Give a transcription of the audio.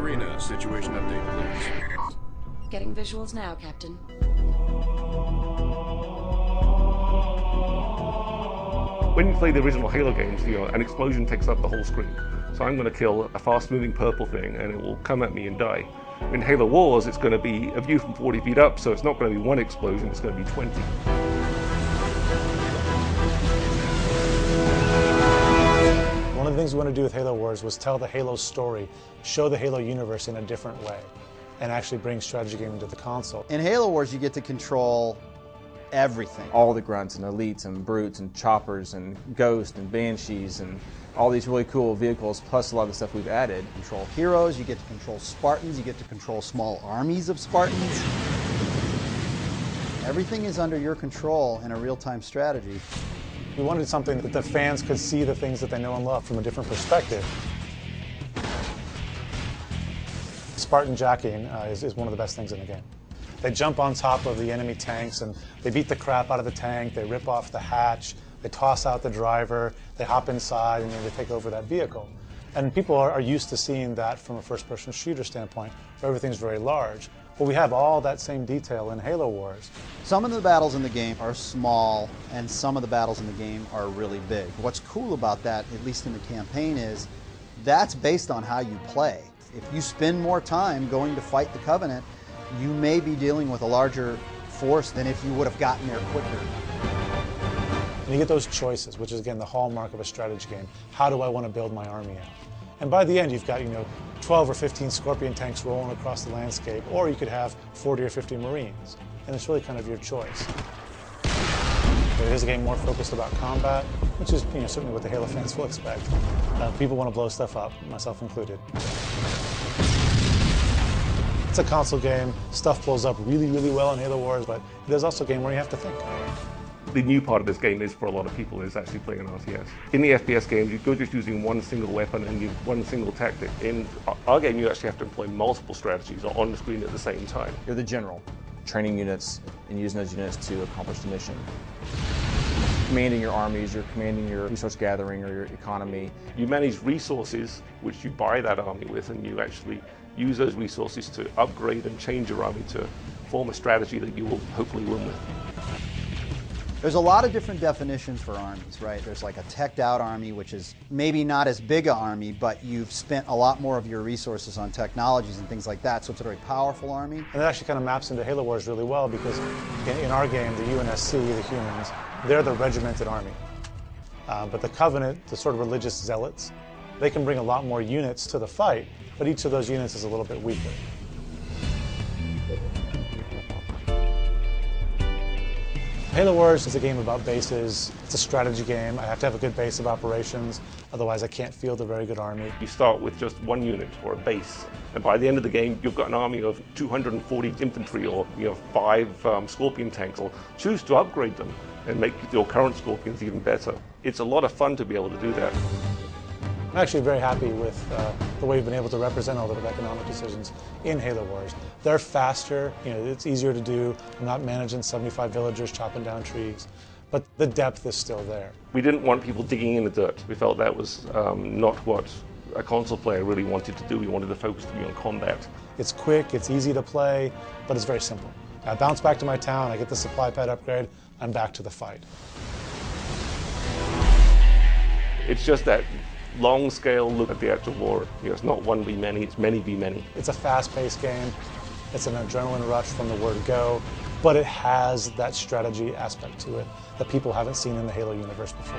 arena. Situation update, please. Getting visuals now, Captain. When you play the original Halo games, an explosion takes up the whole screen. So I'm going to kill a fast-moving purple thing, and it will come at me and die. In Halo Wars, it's going to be a view from 40 feet up, so it's not going to be one explosion, it's going to be 20. One of the things we want to do with Halo Wars was tell the Halo story, show the Halo universe in a different way, and actually bring strategy gaming to the console. In Halo Wars, you get to control everything. All the grunts and elites and brutes and choppers and ghosts and banshees and all these really cool vehicles, plus a lot of the stuff we've added. Control heroes, you get to control Spartans, you get to control small armies of Spartans. Everything is under your control in a real-time strategy. We wanted something that the fans could see the things that they know and love from a different perspective. Spartan jacking is one of the best things in the game. They jump on top of the enemy tanks and they beat the crap out of the tank, they rip off the hatch, they toss out the driver, they hop inside and then they take over that vehicle. And people are used to seeing that from a first-person shooter standpoint, where everything's very large. But we have all that same detail in Halo Wars. Some of the battles in the game are small, and some of the battles in the game are really big. What's cool about that, at least in the campaign, is that's based on how you play. If you spend more time going to fight the Covenant, you may be dealing with a larger force than if you would have gotten there quicker. And you get those choices, which is again the hallmark of a strategy game. How do I want to build my army out? And by the end, you've got 12 or 15 Scorpion tanks rolling across the landscape, or you could have 40 or 50 Marines. And it's really kind of your choice. It is a game more focused about combat, which is certainly what the Halo fans will expect. People want to blow stuff up, myself included. It's a console game. Stuff blows up really, really well in Halo Wars, but it is also a game where you have to think. The new part of this game is, for a lot of people, is actually playing an RTS. In the FPS games, you're just using one single weapon and one single tactic. In our game, you actually have to employ multiple strategies on the screen at the same time. You're the general, training units and using those units to accomplish the mission. Commanding your armies, you're commanding your resource gathering or your economy. You manage resources, which you buy that army with, and you actually use those resources to upgrade and change your army to form a strategy that you will hopefully win with. There's a lot of different definitions for armies, right? There's like a teched out army, which is maybe not as big an army, but you've spent a lot more of your resources on technologies and things like that, so it's a very powerful army. And it actually kind of maps into Halo Wars really well, because in our game, the UNSC, the humans, they're the regimented army. But the Covenant, the sort of religious zealots, they can bring a lot more units to the fight, but each of those units is a little bit weaker. Halo Wars is a game about bases. It's a strategy game. I have to have a good base of operations, otherwise I can't field a very good army. You start with just one unit or a base, and by the end of the game, you've got an army of 240 infantry or 5 Scorpion tanks. Or choose to upgrade them and make your current Scorpions even better. It's a lot of fun to be able to do that. I'm actually very happy with the way we've been able to represent all the economic decisions in Halo Wars. They're faster, it's easier to do. I'm not managing 75 villagers chopping down trees, but the depth is still there. We didn't want people digging in the dirt. We felt that was not what a console player really wanted to do. We wanted the focus to be on combat. It's quick, it's easy to play, but it's very simple. I bounce back to my town, I get the supply pad upgrade, I'm back to the fight. It's just that long scale look at the actual war. It's not one v many, it's many v many. It's a fast-paced game. It's an adrenaline rush from the word go, but it has that strategy aspect to it that people haven't seen in the Halo universe before.